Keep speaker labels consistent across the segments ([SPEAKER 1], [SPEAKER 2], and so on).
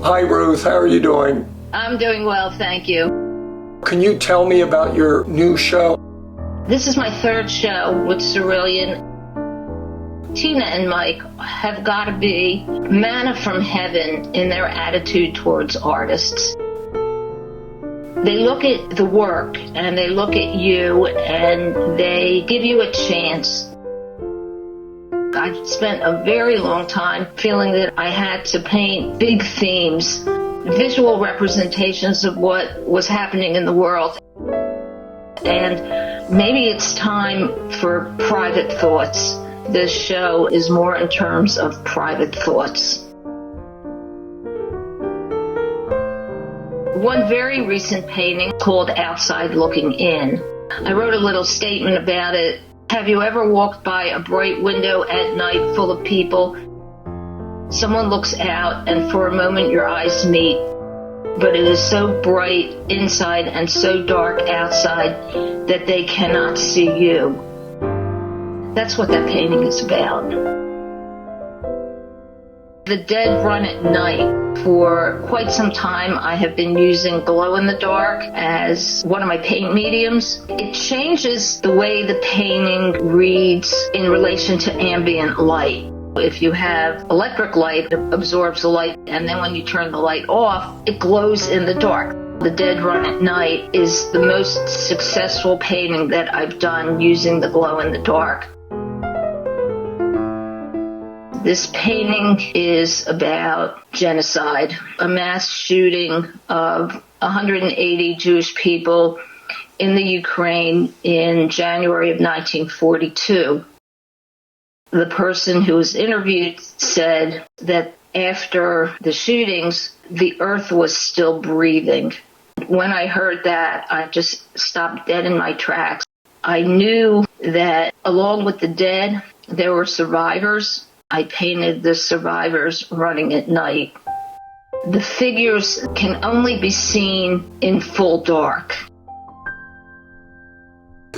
[SPEAKER 1] Hi, Ruth. How are you doing?
[SPEAKER 2] I'm doing well, thank you.
[SPEAKER 1] Can you tell me about your new show?
[SPEAKER 2] This is my third show with Cerulean. Tina and Mike have got to be manna from heaven in their attitude towards artists. They look at the work and they look at you and they give you a chance. I spent a very long time feeling that I had to paint big themes, visual representations of what was happening in the world. And maybe it's time for private thoughts. This show is more in terms of private thoughts. One very recent painting called Outside Looking In. I wrote a little statement about it. Have you ever walked by a bright window at night full of people? Someone looks out and for a moment your eyes meet, but it is so bright inside and so dark outside that they cannot see you. That's what that painting is about. The dead run at night. For quite some time, I have been using glow-in-the-dark as one of my paint mediums. It changes the way the painting reads in relation to ambient light. If you have electric light, it absorbs the light, and then when you turn the light off, it glows in the dark. The Dead Run at Night is the most successful painting that I've done using the glow-in-the-dark. This painting is about genocide, a mass shooting of 180 Jewish people in the Ukraine in January of 1942. The person who was interviewed said that after the shootings, the earth was still breathing. When I heard that, I just stopped dead in my tracks. I knew that along with the dead, there were survivors. I painted the survivors running at night. The figures can only be seen in full dark.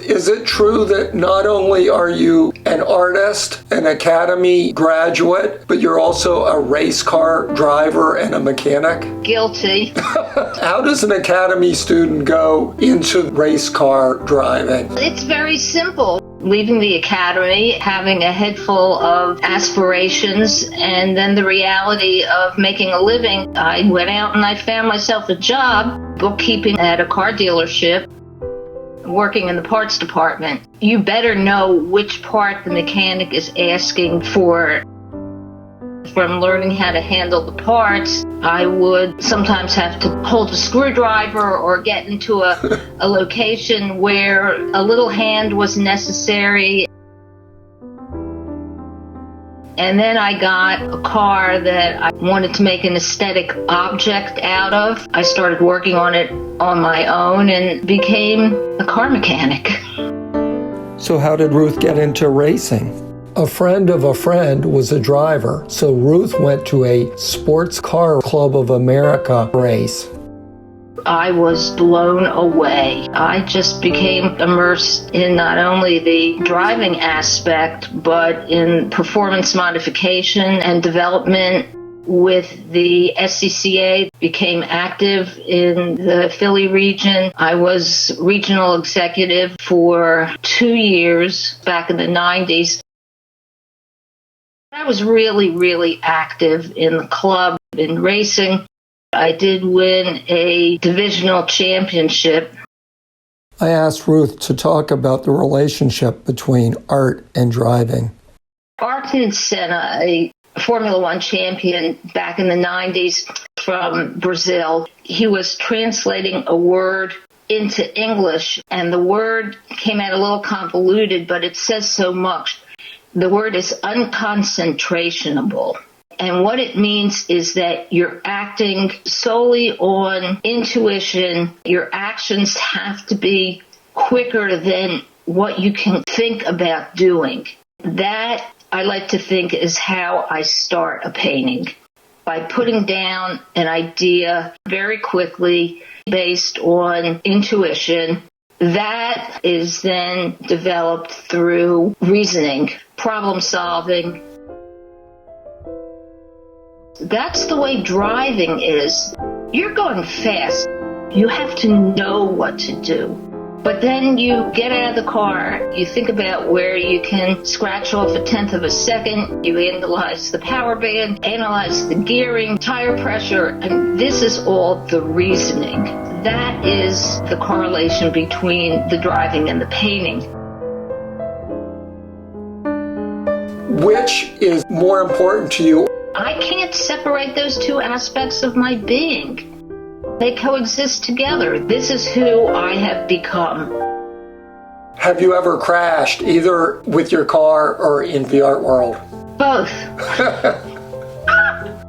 [SPEAKER 1] Is it true that not only are you an artist, an academy graduate, but you're also a race car driver and a mechanic?
[SPEAKER 2] Guilty.
[SPEAKER 1] How does an academy student go into race car driving?
[SPEAKER 2] It's very simple. Leaving the academy, having a head full of aspirations, and then the reality of making a living. I went out and I found myself a job, bookkeeping at a car dealership, working in the parts department. You better know which part the mechanic is asking for. From learning how to handle the parts, I would sometimes have to hold a screwdriver or get into a location where a little hand was necessary. And then I got a car that I wanted to make an aesthetic object out of. I started working on it on my own and became a car mechanic.
[SPEAKER 1] So how did Ruth get into racing? A friend of a friend was a driver, so Ruth went to a Sports Car Club of America race.
[SPEAKER 2] I was blown away. I just became immersed in not only the driving aspect, but in performance modification and development with the SCCA. Became active in the Philly region. I was regional executive for 2 years back in the 90s. I was really, really active in the club, in racing. I did win a divisional championship. I asked Ruth to talk about the relationship between art and driving. Ayrton Senna, a Formula One champion back in the 90s from Brazil, he was translating a word into English, and the word came out a little convoluted, but it says so much. The word is unconcentrationable. And what it means is that you're acting solely on intuition. Your actions have to be quicker than what you can think about doing. That, I like to think, is how I start a painting. By putting down an idea very quickly based on intuition. That is then developed through reasoning, problem solving. That's the way driving is. You're going fast. You have to know what to do. But then you get out of the car, you think about where you can scratch off 1/10 of a second, you analyze the power band, analyze the gearing, tire pressure, and this is all the reasoning. That is the correlation between the driving and the painting.
[SPEAKER 1] Which is more important to you?
[SPEAKER 2] I can't separate those two aspects of my being. They coexist together. This is who I have become.
[SPEAKER 1] Have you ever crashed, either with your car or in the art world?
[SPEAKER 2] Both.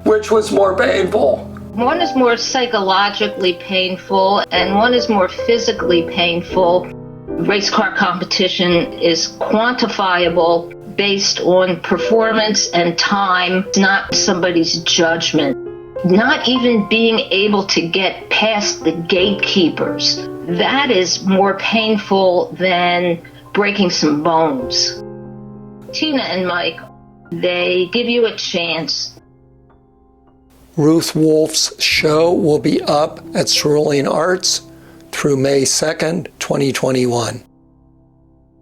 [SPEAKER 1] Which was more painful?
[SPEAKER 2] One is more psychologically painful and one is more physically painful. Race car competition is quantifiable based on performance and time, not somebody's judgment. Not even being able to get past the gatekeepers. That is more painful than breaking some bones. Tina and Mike, they give you a chance.
[SPEAKER 1] Ruth Wolf's show will be up at Cerulean Arts through May 2nd, 2021.